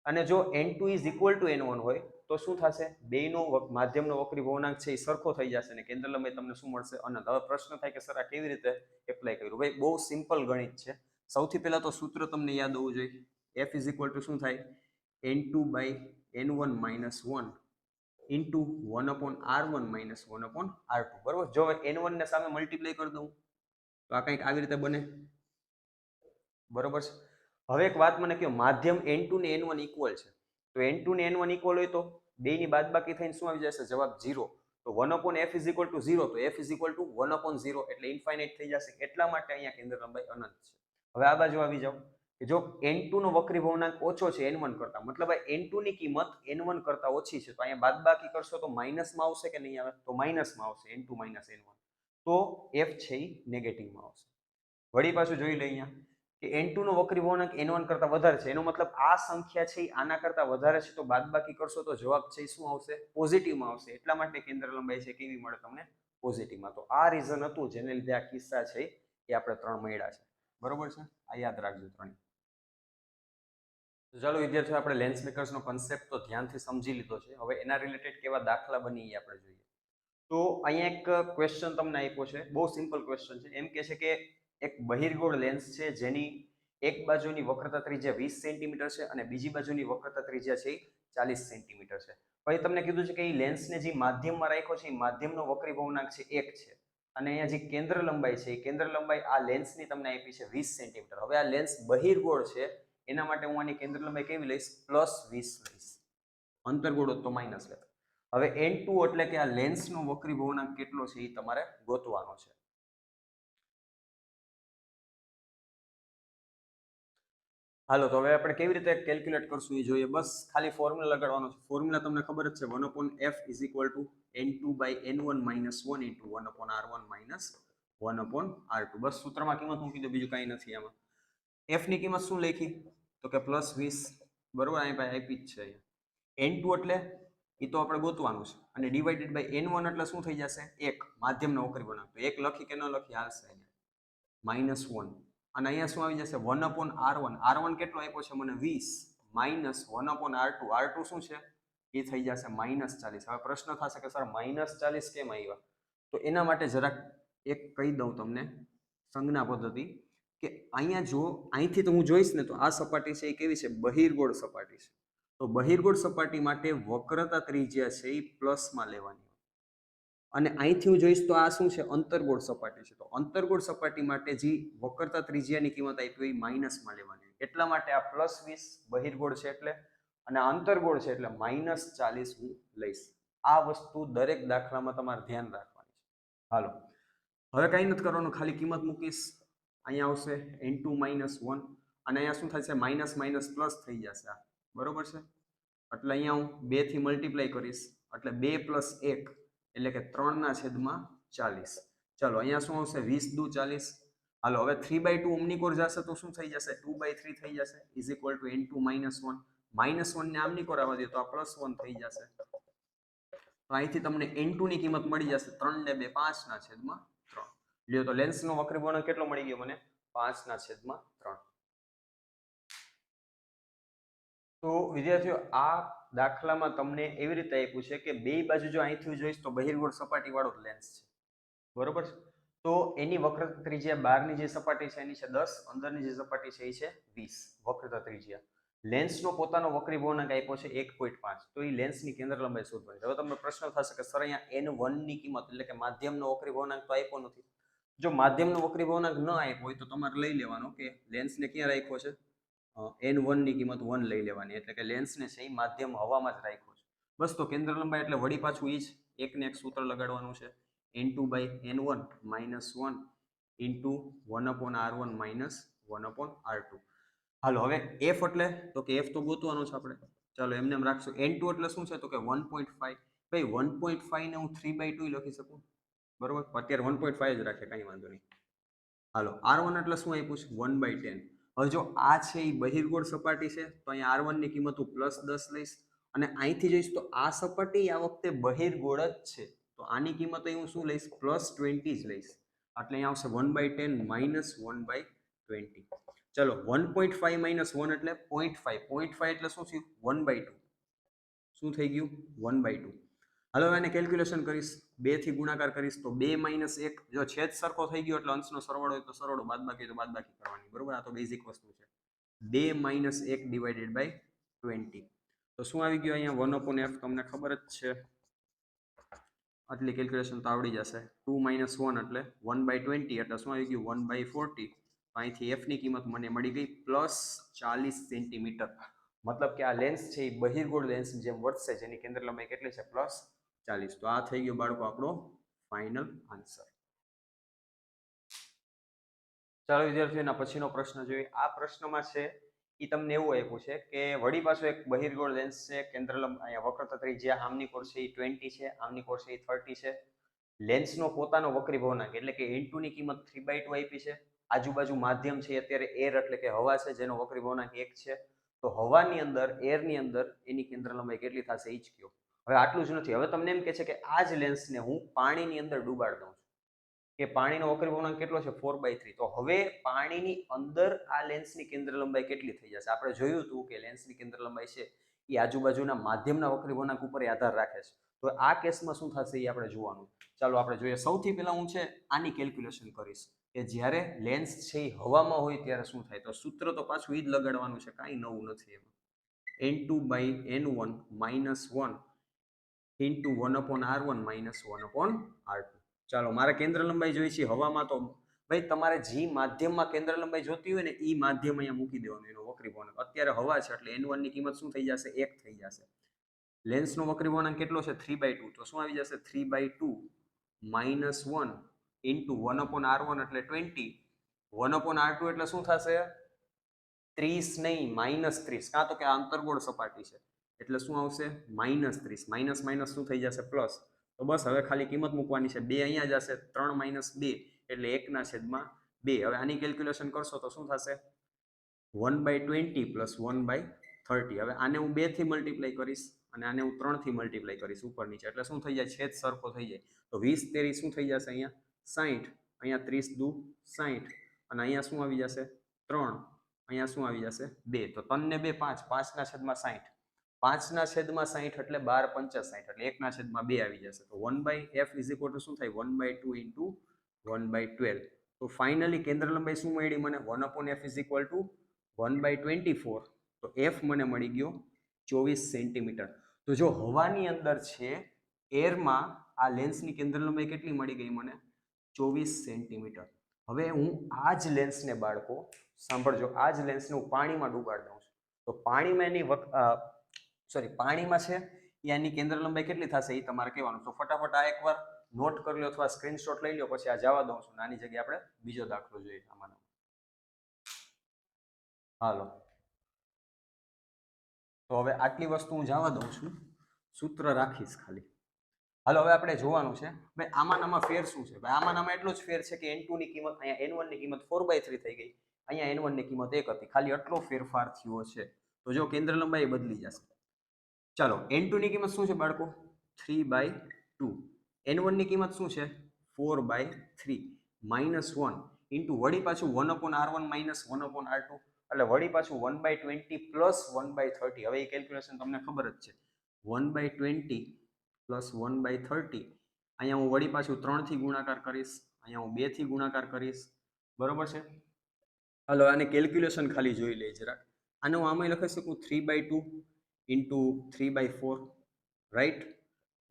અને જો n2 is equal two n1 હોય તો શું થશે? બેયનો માધ્યમનો વક્રી ભવનાંક છે એ સરખો થઈ જશે અને કેન્દ્ર લંબાઈ તમને શું મળશે? અનંત. હવે પ્રશ્ન થાય કે સર આ કેવી રીતે એપ્લાય કર્યું? ભાઈ બહુ સિમ્પલ ગણિત છે. સૌથી પહેલા તો સૂત્ર તમને યાદ હોવું જોઈએ. f ઇઝ ઇક્વલ ટુ શું થાય? n2 by n1 minus 1 into 1 upon r1 minus 1 upon r2. બરોબર? જો n1 ને સામે મલ્ટીપ્લાય કરી દઉં તો આ કંઈક આવી રીતે બને. બરોબર છે? હવે એક વાત મને કહો, માધ્યમ n2 ને n1 ઇક્વલ છે, તો n2 ને n1 ઇક્વલ હોય તો બેની બાદબાકી થઈને શું આવી જશે? જવાબ 0. તો 1 upon f is equal two 0, તો f is equal two 1 upon 0 એટલે ઇન્ફાઇનાઇટ થઈ જશે. એટલા માટે અહીંયા કેન્દ્ર લંબાઈ અનંત છે. હવે આ બાજુ આવી જાઓ કે જો n2 નો વક્રી ભવનાંક ઓછો છે n1 કરતા, મતલબ n2 ની કિંમત n1 કરતા ઓછી છે, તો અહીંયા બાદબાકી કરશો તો માઇનસમાં આવશે કે નહીં આવે? તો માઇનસમાં આવશે, n2 માઇનસ n1. તો f છે એ નેગેટિવમાં આવશે. વળી પાછું જોઈ લઈએ અહીંયા કે n2 નો વક્રી ભવનાંક n1 કરતા વધારે છે, એનો મતલબ આ સંખ્યા છે એ આના કરતા વધારે છે, તો બાદબાકી કરશો તો જવાબ છે એ શું આવશે? પોઝિટિવમાં આવશે. એટલા માટે કેન્દ્ર લંબાઈ છે કેવી મળે તમને? પોઝિટિવમાં. તો આ રીઝન હતું જેને લીધે આ કિસ્સા છે એ આપણે 3 મળ્યા છે. બરોબર છે? આ યાદ રાખજો 3. તો ચાલો વિદ્યાર્થીઓ, આપણે લેન્સ મેકર્સનો કન્સેપ્ટ તો ધ્યાનથી સમજી લીધો છે. હવે એના રિલેટેડ કેવા દાખલા બની એ આપણે જોઈએ. તો અહીંયા એક ક્વેશ્ચન તમને આપ્યો છે, બહુ સિમ્પલ ક્વેશ્ચન છે. એમ કહે છે કે એક બહિર્ગોળ લેન્સ છે જેની એક બાજુની વક્રતા ત્રિજ્યા 20 સેન્ટીમીટર છે અને બીજી બાજુની વક્રતા ત્રિજ્યા છે 40 સેન્ટીમીટર છે. પછી તમને કીધું છે કે એ લેન્સને જે માધ્યમમાં રાખ્યો છે એ માધ્યમનો વક્રી ભવનાંક છે 1 છે અને અહીંયા જે કેન્દ્ર લંબાઈ છે એ કેન્દ્ર લંબાઈ આ લેન્સની તમને આપી છે 20 સેન્ટીમીટર. હવે આ લેન્સ બહિર્ગોળ છે એના માટે હું આની કેન્દ્ર લંબાઈ કેવી લઈશ? +20 લઈશ. અંતર્ગોળ તો માઇનસ લેતા. હવે n2 એટલે કે આ લેન્સનો વક્રી ભવનાંક કેટલો છે એ તમારે ગોતવાનો છે. હાલો તો હવે આપણે કેવી રીતે કેલ્ક્યુલેટ કરશું એ જોઈએ. બસ ખાલી ફોર્મ્યુલા લગાડવાનો છે. ફોર્મ્યુલા તમને ખબર જ છે 1/f = n2/n1 - 1 * 1/r1 - 1/r2. બસ સૂત્રમાં કિંમત મૂકી દો, બીજું કાંઈ નથી આમાં. f ની કિંમત શું લખી? તો કે +20 બરોબર, અહીં પાસે આપી જ છે. n2 એટલે એ તો આપણે ગોતવાનું છે અને ડિવાઇડેડ બાય n1 એટલે શું થઈ જશે? 1 માધ્યમનો વક્રી ભવનાંક. તો 1 લખી કે ન લખી હાલશે અહીંયા -1 અને અહીંયા શું આવી જશે? 1/r1. r1 કેટલો આપ્યો છે મને? 20 - 1/r2. r2 શું છે? એ થઈ જશે -40. હવે પ્રશ્ન થશે કે સર -40 કેમ આવ્યા? તો એના માટે જરાક એક કહી દઉં તમને સંજ્ઞા પદ્ધતિ કે અહીંયા જો અહીંથી તો હું જોઈશ ને તો આ સપાટી છે એ કેવી છે? બહિર્ગોળ સપાટી છે. તો બહિર્ગોળ સપાટી માટે વક્રતા ત્રિજ્યા છે એ પ્લસમાં લેવાની અને અહીંથી હું જોઈશ તો આ શું છે? અંતર્ગોળ સપાટી છે. તો અંતર્ગોળ સપાટી માટે જે વક્રતા ત્રિજ્યાની કિંમત આપી એ માઇનસમાં લેવાની. એટલા માટે આ +20 બહિર્ગોળ છે એટલે અને અંતર્ગોળ છે એટલે -40 હું લઈશ. આ વસ્તુ દરેક દાખલામાં તમારે ધ્યાન રાખવાની છે. હાલો હવે કંઈ નથી કરવાનું, ખાલી કિંમત મૂકીશ. અહીંયા આવશે n2 - 1 અને અહીંયા શું થશે? માઇનસ માઇનસ પ્લસ થઈ જશે. આ બરોબર છે એટલે અહીંયા હું 2 થી મલ્ટીપ્લાય કરીશ એટલે 2 + 1 એટલે કે 3/40. ચાલો અહીંયા શું આવશે? 20 દુ 40. હાલો હવે 3/2 ઓમનીકોર જશે તો શું થઈ જશે? 2/3 થઈ જશે = n2 - 1. -1 ને આમનીકોર આવવા દે તો આ +1 થઈ જશે. તો અહીંથી તમને n2 ની કિંમત મળી જશે 3 ને 2 5/3. લ્યો તો લેન્સનો વક્રી ભવનાંક કેટલો મળી ગયો મને? 5/3. તો વિદ્યાર્થીઓ આ દાખલામાં તમને એવી રીતે આપ્યું છે કે બે બાજુ જો અહીંથી જોઈશ તો બહિર્ગોળ સપાટી વાળો લેન્સ છે બરોબર છે. તો એની વક્રતા ત્રિજ્યા બહારની જે સપાટી છે એની છે 10, અંદરની જે સપાટી છે એ છે 20 વક્રતા ત્રિજ્યા. લેન્સનો પોતાનો વક્રી ભવનાંક આપ્યો છે 1.5. તો એ લેન્સની કેન્દ્ર લંબાઈ શોધવાની. હવે તમને પ્રશ્ન થશે કે સર અહીંયા n1 ની કિંમત એટલે કે માધ્યમનો વક્રી ભવનાંક તો આપ્યો નથી. જો માધ્યમનો વક્રી ભવનાંક ન આપ્યો હોય તો તમારે લઈ લેવાનો કે લેન્સને ક્યાં રાખ્યો છે? n1 ની કિંમત 1 લઈ લેવાની એટલે કે લેન્સને છે એ માધ્યમ હવામાં જ રાખ્યો છે. બસ તો કેન્દ્ર લંબાઈ એટલે વળી પાછું એ જ એકને એક સૂત્ર લગાડવાનું છે n2/n1 - 1 * 1/r1 - 1/r2. હાલો હવે f એટલે તો કે f તો ગોતવાનો છે આપણે. ચાલો એમને એમ રાખશું. n2 એટલે શું છે? તો કે 1.5. ભાઈ 1.5 ને હું 3/2 લખી શકું બરોબર. અત્યારે 1.5 જ રાખે, કાંઈ વાંધો નહીં. હાલો r1 એટલે શું આપ્યું છે? 1/10. હવે જો આ છે એ બહિર્ગોળ સપાટી છે તો અહીંયા r1 ની કિંમત હું +10 લઈશ અને અહીંથી જોઈશ તો આ સપાટી આ વખતે બહિર્ગોળ જ છે તો આની કિંમત હું શું લઈશ? +20 જ લઈશ. એટલે અહીંયા આવશે 1/10 - 1/20. ચલો 1.5 - 1 એટલે 0.5. 0.5 એટલે શું થયું? 1/2. શું થઈ ગયું? 1/2. હાલો એને કેલ્ક્યુલેશન કરીશ. 2 થી ગુણાકાર કરીશ તો 2 - 1. જો છેદ સરખો થઈ ગયો એટલે અંશનો સરવાળો હોય તો સરવાળો, બાદબાકી તો બાદબાકી કરવાની બરોબર. આ તો બેઝિક વસ્તુ છે. 2 - 1 / 20. તો શું આવી ગયું અહીંયા? 1/f તમને ખબર જ છે. આટલી કેલ્ક્યુલેશન તો આવડી જશે. 2 - 1 એટલે 1/20 એટલે શું આવી ગયું? 1/40. અહીંથી f ની કિંમત મને મળી ગઈ +40 સેન્ટીમીટર. મતલબ કે આ લેન્સ છે એ બહિર્ગોળ લેન્સ જેમ વર્તશે જેની કેન્દ્ર લંબાઈ કેટલી છે? +40. તો આ થઈ ગયો બાળકો આપણો ફાઇનલ આન્સર. ચાલો વિદ્યાર્થીઓના પછીનો પ્રશ્ન જોઈએ. આ પ્રશ્નમાં છે એ તમને એવું આપ્યું છે કે વળી પાછો એક બહિર્ગોળ લેન્સ છે, કેન્દ્ર અહીંયા વક્રતા ત્રિજ્યા આમની કોર છે એ 20 છે, આમની કોર છે એ 30 છે. લેન્સનો પોતાનો વક્રી ભવનાંક એટલે કે n2 ની કિંમત 3/2 આપી છે. આજુબાજુ માધ્યમ છે અત્યારે એર એટલે કે હવા છે જેનો વક્રી ભવનાંક 1 છે. તો હવાની અંદર, એરની અંદર એની કેન્દ્ર લંબાઈ કેટલી થશે એ જ કયો. હવે આટલું જ નથી. હવે તમને એમ કહે છે કે આ જ લેન્સને હું પાણીની અંદર ડૂબાડ દઉં છું કે પાણીનો વક્રી ભવનાંક કેટલો છે? 4/3. તો હવે પાણીની અંદર આ લેન્સની કેન્દ્ર લંબાઈ કેટલી થઈ જશે? આપણે જોયું હતું કે લેન્સની કેન્દ્ર લંબાઈ છે એ આજુબાજુના માધ્યમના વક્રી ભવનાંક ઉપર આધાર રાખે છે. તો આ કેસમાં શું થશે એ આપણે જોવાનું. ચાલો આપણે જોઈએ. સૌથી પહેલા હું છે આની કેલ્ક્યુલેશન કરીશ કે જ્યારે લેન્સ છે એ હવામાં હોય ત્યારે શું થાય. તો સૂત્ર તો પાછું એ જ લગાડવાનું છે, કાંઈ નવું નથી એમાં. n2/n1 - 1 into 1/r1 - 1/r2. ચાલો મારે કેન્દ્ર લંબાઈ જોઈ છે હવામાં. તો ભાઈ તમારે જે માધ્યમમાં કેન્દ્ર લંબાઈ જોતી હોય ને એ માધ્યમ અહીંયા મૂકી દેવાનું એનો વક્રીકોણ. અત્યારે હવા છે એટલે n1 ની કિંમત શું થઈ જશે? 1 થઈ જશે. લેન્સનો વક્રીકોણાંક કેટલો છે? 3/2. તો શું આવી જશે? 3/2 - 1 ઇન્ટુ 1/r1 એટલે 20. 1/r2 એટલે શું થશે? 30 નહીં, -30. કાં તો કે આ અંતર્ગોળ સપાટી છે એટલે શું આવશે? -30. માઇનસ માઇનસ શું થઈ જશે? પ્લસ. તો બસ હવે ખાલી કિંમત મૂકવાની છે. 2 અહીંયા જશે. 3 - 2 એટલે 1/2. હવે આની કેલ્ક્યુલેશન કરશો તો શું થશે? 1/20 + 1/30. હવે આને હું 2 થી મલ્ટીપ્લાય કરીશ અને આને હું 3 થી મલ્ટીપ્લાય કરીશ ઉપર નીચે એટલે શું થઈ જાય? છેદ સરખો થઈ જાય. તો 20 તેરી શું થઈ જશે? અહીંયા 60. અહીંયા 30 દુ 60 અને અહીંયા શું આવી જશે? 3. અહીંયા શું આવી જશે? 2. તો 3 ને 2 5. 5/60. 5/60 એટલે 12/65 એટલે 1/2 આવી જશે. તો 1/f = શું થાય? 1/2 × 1/12. તો ફાઇનલી કેન્દ્ર લંબાઈ શું મળી મને? 1/f = 1/24. તો f મને મળી ગયો 24 સેન્ટીમીટર. તો જો હવાની અંદર છે એરમાં આ લેન્સની કેન્દ્ર લંબાઈ કેટલી મળી ગઈ મને? 24 સેન્ટીમીટર. હવે હું આ જ લેન્સને બાળકો સાંભળજો, આ જ લેન્સને હું પાણીમાં ડૂબાડી દઉં છું. તો પાણીમાં એની પાણીમાં છે એની કેન્દ્ર લંબાઈ કેટલી થશે એ તમારે કહેવાનું. તો ફટાફટ આ એકવાર નોટ કરી લો અથવા સ્ક્રીનશોટ લઈ લો, પછી આ જવા દઉં છું. આની જગ્યાએ આપણે બીજો દાખલો જોઈએ. આમાં હાલો, તો હવે આટલી વસ્તુ હું જવા દઉં છું, સૂત્ર રાખીશ ખાલી. હાલો, હવે આપણે જોવાનું છે ભાઈ આમાં આમાં ફેર શું છે. ભાઈ આમાં આમાં એટલો જ ફેર છે કે n2 ની કિંમત અહીંયા n1 ની કિંમત 4/3 થઈ ગઈ, અહીંયા n1 ની કિંમત 1 હતી. ખાલી આટલો ફેરફાર થયો છે. તો જો કેન્દ્ર લંબાઈ બદલી જશે. ચાલો, n2 ની કિંમત શું છે બાળકો? 3/2. n1 ની કિંમત શું છે? 4/3 -1 ઇન્ટુ વળી પાછું 1/r1 - 1/r2 એટલે વળી પાછું 1/20 + 1/30. હવે એ કેલ્ક્યુલેશન તમને ખબર જ છે. 1/20 + 1/30. અહીંયા હું વળી પાછું 3 થી ગુણાકાર કરીશ, અહીંયા હું 2 થી ગુણાકાર કરીશ. બરોબર છે? હાલો, આને કેલ્ક્યુલેશન ખાલી જોઈ લે જરાક. આને હું આમાં લખી શકું 3/2 × 3/4, રાઈટ?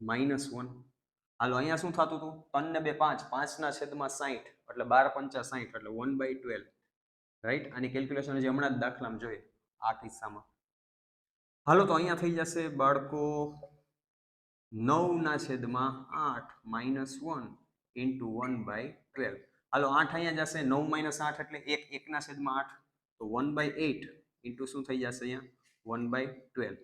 -1. હાલો, અહીંયા શું થતું હતું? 3 ને 2 5. 5/60 એટલે 12/65 એટલે 1/12, રાઈટ? આની કેલ્ક્યુલેશન હજી હમણાં જ દાખલામાં જોઈએ આ કિસ્સામાં. હાલો, તો અહીંયા થઈ જશે બાળકો 9/8 - 1 ઇન્ટુ 1/12. હાલો, 8 અહીંયા જશે. 9 - 8 એટલે 1. 1/8 તો 1/8 ઇન્ટુ શું થઈ જશે અહીંયા? 1/12.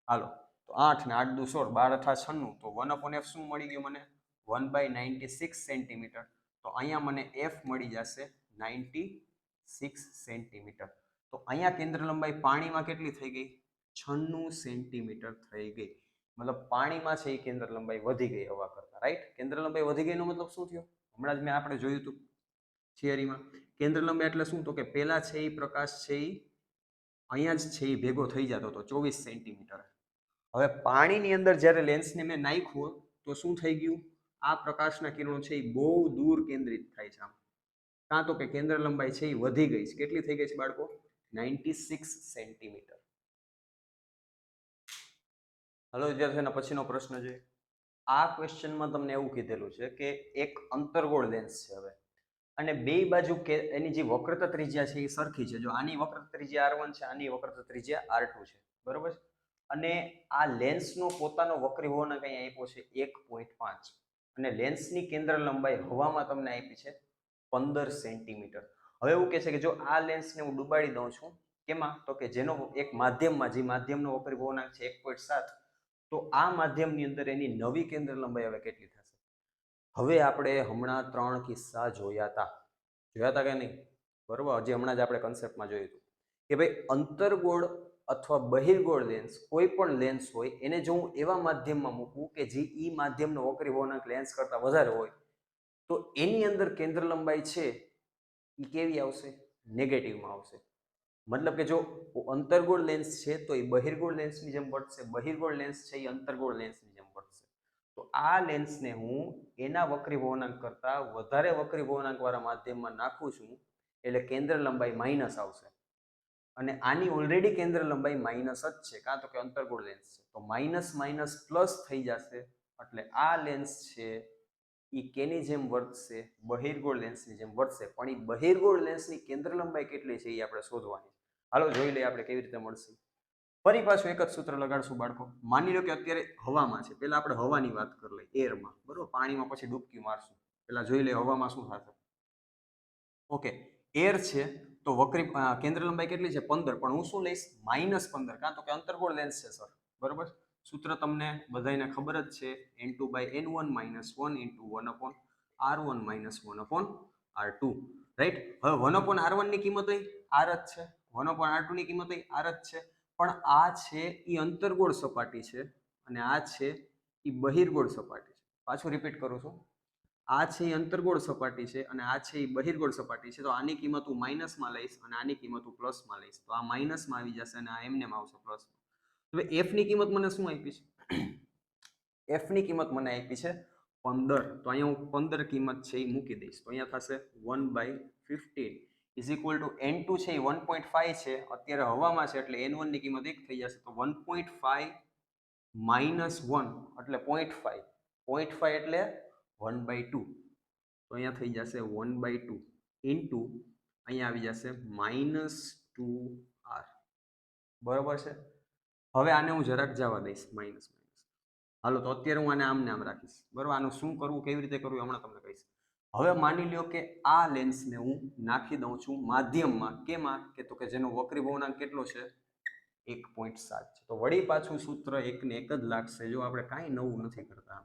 હાલો, તો 8 ને 8 દુ 16, 12 × 8 96. તો 1/f શું મળી ગયું મને? 1/96 સેન્ટીમીટર. તો અહીંયા મને f મળી જશે 96 સેન્ટીમીટર. તો અહીંયા કેન્દ્ર લંબાઈ પાણીમાં કેટલી થઈ ગઈ? 96 સેન્ટીમીટર થઈ ગઈ. મતલબ પાણીમાં છે એ કેન્દ્ર લંબાઈ વધી ગઈ હવા કરતા, રાઈટ? કેન્દ્ર લંબાઈ વધી ગઈ નો મતલબ શું થયો? હમણાં જ મેં આપણે જોયું હતું થિયરીમાં. કેન્દ્ર લંબાઈ એટલે શું? તો કે પહેલા છે એ પ્રકાશ છે એ અહીંયા જ છે એ ભેગો થઈ જતો હતો 24 સેન્ટીમીટર. હવે પાણીની અંદર જ્યારે લેન્સને મેં નાખ્યું તો શું થઈ ગયું? આ પ્રકાશના કિરણો છે એ બહુ દૂર કેન્દ્રિત થાય છે આમ. કાં તો કે કેન્દ્ર લંબાઈ છે એ વધી ગઈ છે. કેટલી થઈ ગઈ છે બાળકો? 96 સેન્ટીમીટર. હલો વિદ્યાર્થીઓના પછીનો પ્રશ્ન જોઈએ. આ ક્વેશ્ચનમાં તમને એવું કીધેલું છે કે એક અંતર્ગોળ લેન્સ છે હવે, અને બે બાજુ કે એની જે વક્રતા ત્રિજ્યા છે એ સરખી છે. જો આની વક્રતા ત્રિજ્યા r1 છે, આની વક્રતા ત્રિજ્યા r2 છે, બરોબર છે? અને આ લેન્સનો પોતાનો વક્રી હોવાના કંઈ આપ્યો છે 1.5 અને લેન્સની કેન્દ્ર લંબાઈ હવામાં તમને આપી છે 15 સેન્ટીમીટર. હવે એવું કહે છે કે જો આ લેન્સને હું ડુબાડી દઉં છું, કેમાં? તો કે જેનો એક માધ્યમમાં, જે માધ્યમનો વક્રી હોવાના છે 1.7, તો આ માધ્યમની અંદર એની નવી કેન્દ્ર લંબાઈ હવે કેટલી થશે? હવે આપણે હમણાં 3 કિસ્સા જોયા હતા કે નહીં? બરોબર, હજી હમણાં જ આપણે કન્સેપ્ટમાં જોયું હતું કે ભાઈ અંતર્ગોળ અથવા બહિર્ગોળ લેન્સ, કોઈ પણ લેન્સ હોય એને જો હું એવા માધ્યમમાં મૂકું કે જે ઈ માધ્યમનો વક્રી હોવાના લેન્સ કરતાં વધારે હોય, તો એની અંદર કેન્દ્ર લંબાઈ છે એ કેવી આવશે? નેગેટિવમાં આવશે. મતલબ કે જો અંતર્ગોળ લેન્સ છે તો એ બહિર્ગોળ લેન્સની જેમ વર્તશે, બહિર્ગોળ લેન્સ છે એ અંતર્ગોળ લેન્સની જેમ વર્તશે. તો આ લેન્સને હું એના વક્રી ભવનાંક કરતાં વધારે વક્રી ભવનાંકવાળા માધ્યમમાં નાખું છું એટલે કેન્દ્ર લંબાઈ માઇનસ આવશે અને આની ઓલરેડી કેન્દ્ર લંબાઈ માઇનસ જ છે, કાં તો કે અંતર્ગોળ લેન્સ છે, તો માઇનસ માઇનસ પ્લસ થઈ જશે એટલે આ લેન્સ છે એ કેની જેમ વર્તશે, બહિર્ગોળ લેન્સની જેમ વર્તશે. પણ એ બહિર્ગોળ લેન્સની કેન્દ્ર લંબાઈ કેટલી છે એ આપણે શોધવાની. હાલો જોઈ લઈએ આપણે કેવી રીતે મળશે. ફરી પાછું એક જ સૂત્ર લગાડશું બાળકો. માની લો કે અત્યારે હવામાં છે, પહેલા આપણે હવાની વાત કરી લઈએ, એરમાં, બરોબર, પાણીમાં પછી ડૂબકી મારશું. પહેલા જોઈ લઈએ હવામાં શું થશે. ઓકે, એર છે તો વક્રી કેન્દ્ર લંબાઈ કેટલી છે 15, પણ હું શું લઈશ -15, કાં તો કે અંતર્ગોળ લેન્સ છે સર, બરોબર. સૂત્ર તમને બધાને ખબર જ છે, n2/n1 -1 × 1/r1 -1/r2, રાઈટ. હવે 1/r1 ની કિંમત r જ છે, 1/r2 ની કિંમત r જ છે, પણ આ છે એ અંતર્ગોળ સપાટી છે અને આ છે એ બહિર્ગોળ સપાટી છે. પાછું રિપીટ કરું છું, આ છે એ અંતર્ગોળ સપાટી છે અને આ છે એ બહિર્ગોળ સપાટી છે. તો આની કિંમત હું માઇનસમાં લઈશ અને આની કિંમત હું પ્લસમાં લઈશ, તો આ માઇનસમાં આવી જશે અને આ એમનેમ આવશે પ્લસમાં. હવે એફ ની કિંમત મને શું આપી છે? એફ ની કિંમત મને આપી છે 15, તો અહીંયા હું 15 કિંમત છે એ મૂકી દઈશ, તો અહીંયા થશે 1/15 ઇઝ ઇક્વલ ટુ n2 છે એ 1.5 છે, અત્યારે હવામાં છે એટલે n1 ની કિંમત 1 થઈ જશે, તો 1.5 માઇનસ 1 એટલે 0.5, 0.5 એટલે 1/2, તો અહીંયા થઈ જશે 1/2 ઇન્ટુ અહીંયા આવી જશે -2r, બરોબર છે. હવે આને હું જરાક જવા દઈશ માઇનસ. હાલો તો અત્યારે હું આને આમને આમ રાખીશ, બરોબર. આનું શું કરવું, કેવી રીતે કરવું હમણાં તમને કહીશ. હવે માની લ્યો કે આ લેન્સને હું નાખી દઉં છું માધ્યમમાં, કેમાં કે તો કે જેનો વક્રી ભવનાંક કેટલો છે 1.7 છે. તો વળી પાછું સૂત્ર એકને એક જ લાગશે, જો આપણે કાંઈ નવું નથી કરતા.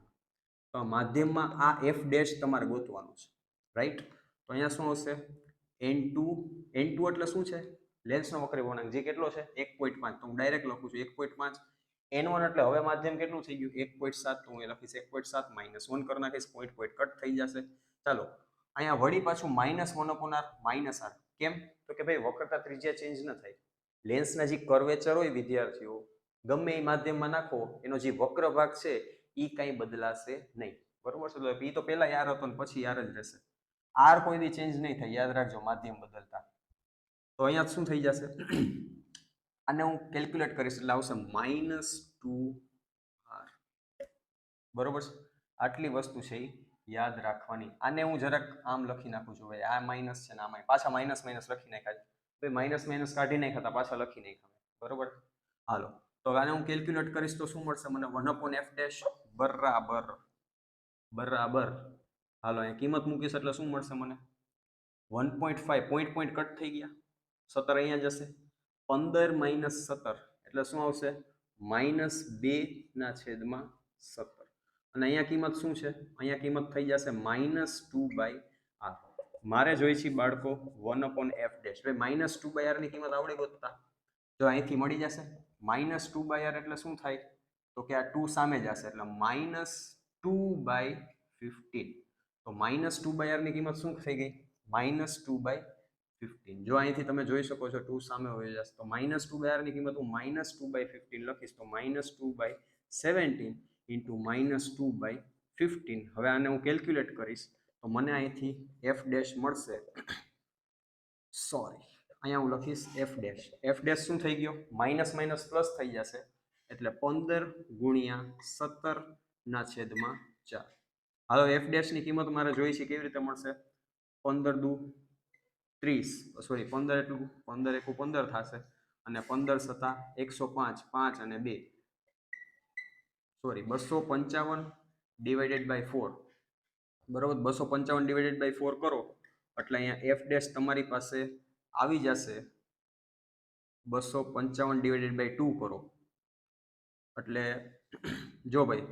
તો માધ્યમમાં આ એફ ડેશ તમારે ગોતવાનું છે, રાઈટ. તો અહીંયા શું હશે n2 એટલે શું છે લેન્સનો વક્રી ભવનાંક, જે કેટલો છે 1.5, તો હું ડાયરેક્ટ લખું છું 1.5. n1 એટલે હવે માધ્યમ કેટલું થઈ ગયું 1.7, તો હું લખીશ 1.7 -1 કરી નાખીશ, પોઈન્ટ કટ થઈ જશે. ચાલો અહીંયા વળી પાછું -1/r -r, કેમ તો કે ભાઈ વક્રતા ત્રિજ્યા ચેન્જ ન થાય. લેન્સના જે કર્વેચર હોય વિદ્યાર્થીઓ, ગમે એ માધ્યમમાં નાખો એનો જે વક્ર ભાગ છે એ કાંઈ બદલાશે નહીં, બરોબર છે. તો એ તો પહેલા યાર હતો ને પછી યાર જ રહેશે, આર કોઈ દી ચેન્જ નહીં થાય, યાદ રાખજો માધ્યમ બદલતા. તો અહીંયા શું થઈ જશે, આને હું કેલ્ક્યુલેટ કરીશ એટલે આવશે -2r, બરોબર છે. આટલી વસ્તુ છે એ યાદ રાખવાની. આને હું જરાક આમ લખી નાખું છું, ભાઈ આ માઇનસ છે ને આમાં પાછા માઇનસ લખી નાખ્યા, ભાઈ માઇનસ કાઢી નાખ્યા પાછા લખી નાખ્યા, બરોબર. હાલો તો આને હું કેલ્ક્યુલેટ કરીશ તો શું મળશે મને 1/f' બરાબર. હાલો અહીંયા કિંમત મૂકીશ એટલે શું મળશે મને 1.5, પોઈન્ટ કટ થઈ ગયા, 17 અહીંયા જશે, 15 - 17 એટલે શું આવશે -2/17, અને અહીંયા કિંમત શું છે, અહીંયા કિંમત થઈ જશે -2/r. મારે જોઈ છે બાળકો 1/f', -2/r ની કિંમત આવડે ગોતતા, જો અહીંથી મળી જશે. -2/r એટલે શું થાય, તો કે આ 2 સામે જશે એટલે -2/15, તો -2/r ની કિંમત શું થઈ ગઈ -2/15. જો અહીંથી તમે જોઈ શકો છો 2 સામે હોઈ જશે, તો -2/r ની કિંમત હું -2/15 લખીશ, તો -2/17 × -2/15. હવે આને હું કેલ્ક્યુલેટ કરીશ તો મને અહીંથી f ડેશ મળશે, સોરી અહીંયા હું લખીશ f ડેશ શું થઈ ગયો માઇનસ પ્લસ થઈ જશે એટલે 15 × 17/4. હાલો f ડેશ ની કિંમત મારે જોઈ છે, કેવી રીતે મળશે, 15 દુ 30, સોરી 15 એટલું 15 એકુ 15 થશે અને 15 સતા 105, 5 અને 2, સોરી 255 ડિવાઇડેડ બાય 4, બરોબર. 255 ડિવાઇડેડ બાય 4 કરો એટલે અહીંયા f ડેશ તમારી પાસે આવી જશે 255 ડિવાઇડેડ બાય 2 કરો એટલે જો ભાઈ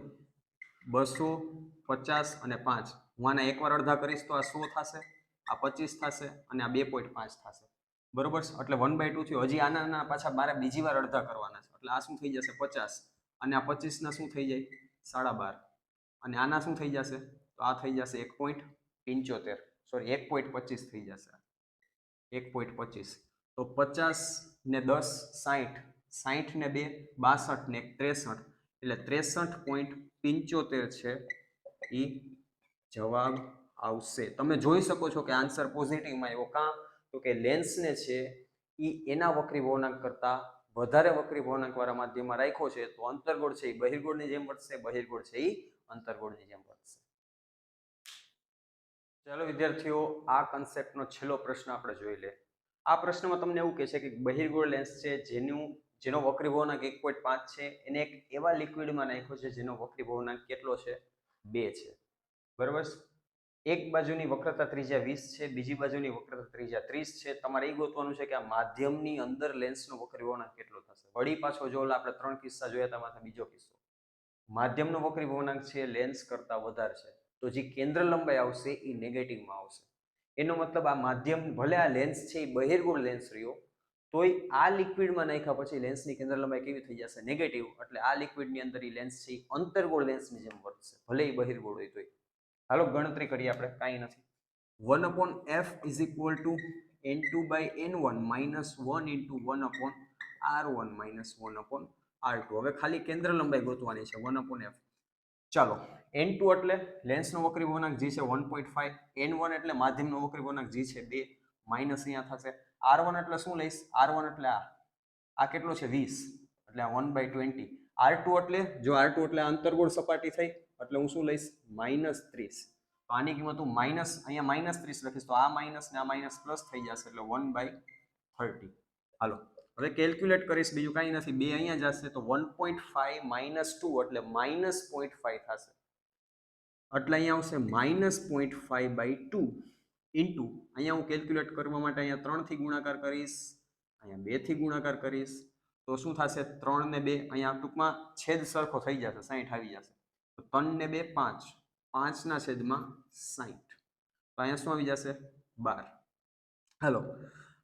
250 અને 5, હું આને એકવાર અડધા કરીશ તો આ 100 થશે, આ 25 થશે અને આ 2.5 થશે, બરોબર. એટલે 1/2 થયું. હજી આના પાછા મારે બીજી વાર અડધા કરવાના છે એટલે આ શું થઈ જશે 50, અને આ 25 ના શું થઈ જાય 12.5, અને આના શું થઈ જશે, તો આ થઈ જશે 1.75, સોરી 1.25 થઈ જશે, 1.25. તો 50 ને 10 60, 60 ને 2 62 ને 1 63, એટલે 63.75 છે એ જવાબ આવશે. તમે જોઈ શકો છો કે આન્સર પોઝિટિવમાં આવ્યો. કાં તો કે લેન્સને છે એ એના વક્રી વળાંક કરતા વધારે વક્રી વળાંક વાળા માધ્યમમાં રાખ્યો છે, તો અંતર્ગોળ છે એ બહિર્ગોળની જેમ વર્તશે, બહિર્ગોળ છે એ અંતર્ગોળની જેમ વર્તશે. ચાલો વિદ્યાર્થીઓ, આ કન્સેપ્ટનો છેલ્લો પ્રશ્ન આપણે જોઈ લે. આ પ્રશ્નમાં તમને એવું કહે છે કે બહિર્ગોળ લેન્સ છે જેનો વક્રી વળાંક 1.5 છે, એને એક એવા લિક્વિડમાં નાખ્યો છે જેનો વક્રી વળાંક કેટલો છે? 2 છે. બરાબર. એક બાજુની વક્રતા ત્રિજ્યા 20 છે, બીજી બાજુની વક્રતા ત્રિજ્યા 30 છે. તમારે એ ગોતવાનું છે કે આ માધ્યમની અંદર લેન્સનો વક્રી વળાંક કેટલો થશે. વળી પાછો જો આપણે 3 કિસ્સા જોયા તેમાંથી બીજો કિસ્સો. માધ્યમનો વક્રી વળાંક છે લેન્સ કરતા વધારે છે, તો જે કેન્દ્ર લંબાઈ આવશે એ નેગેટિવમાં આવશે. એનો મતલબ આ માધ્યમ, ભલે આ લેન્સ છે એ બહિર્ગોળ લેન્સ રહ્યો, તોય આ લિક્વિડમાં નાખ્યા પછી લેન્સની કેન્દ્ર લંબાઈ કેવી થઈ જશે? નેગેટિવ. એટલે આ લિક્વિડની અંદર એ લેન્સ છે એ અંતર્ગોળ લેન્સની જેમ વર્તશે, ભલે એ બહિર્ગોળ હોય તોય. હાલો ગણતરી કરીએ આપણે, કાંઈ નથી. 1/f is equal to n2/n1 minus 1 into 1/r1 minus 1/r2. હવે ખાલી કેન્દ્ર લંબાઈ ગોતવાની છે, 1/f. ચાલો, n2 એટલે લેન્સનો વક્રી વળાંક g છે 1.5, n1 એટલે માધ્યમનો વક્રી વળાંક g છે 2, માઇનસ અહીંયા થશે. r1 એટલે શું લઈશ? r1 એટલે આ કેટલો છે? 20, એટલે આ 1/20. r2 એટલે, જો r2 એટલે અંતર્ગોળ સપાટી થઈ, એટલે હું શું લઈશ? -30. તો આની કિંમત હું માઇનસ, અહીંયા -30 લખીશ, તો આ માઇનસ ને આ માઇનસ પ્લસ થઈ જશે, એટલે 1/30. હાલો હવે કેલ્ક્યુલેટ કરીશ, બીજું કાંઈ નથી. 2 અહીંયા જશે તો 1.5 minus 2 એટલે -0.5 થશે. એટલે અહીંયા આવશે -0.5/2 ઇન્ટુ, અહીંયા હું કેલ્ક્યુલેટ કરવા માટે અહીંયા 3 થી ગુણાકાર કરીશ, અહીંયા 2 થી ગુણાકાર કરીશ, તો શું થશે? 3 ને 2, અહીંયા ટૂંકમાં છેદ સરખો થઈ જશે, 60 આવી જશે. તો 3 ને 2 5, 5 ના છેદમાં 60, તો અહીંયા શું આવી જશે? 12. હાલો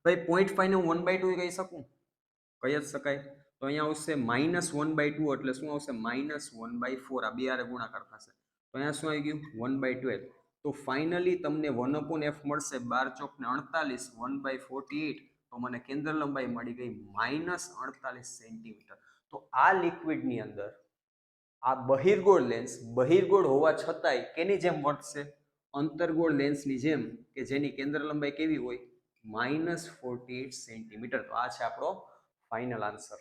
ભાઈ, 0.5 ને હું 1/2 કહી શકું? કહી જ શકાય. તો અહીંયા આવશે -1/2 એટલે શું આવશે? -1/4. આ બે આરે ગુણાકાર થશે, તો અહીંયા શું આવી ગયું? 1/12. તો ફાઇનલી તમને 1/f મળશે 12 ચોક ને 48, 1/48. તો મને કેન્દ્ર લંબાઈ મળી ગઈ -48 સેન્ટીમીટર. તો આ લિક્વિડની અંદર આ બહિર્ગોળ લેન્સ, બહિર્ગોળ હોવા છતાંય કેની જેમ વર્તશે? અંતર્ગોળ લેન્સની જેમ, કે જેની કેન્દ્ર લંબાઈ કેવી હોય? -48 સેન્ટીમીટર. તો આ છે આપણો ફાઇનલ આન્સર.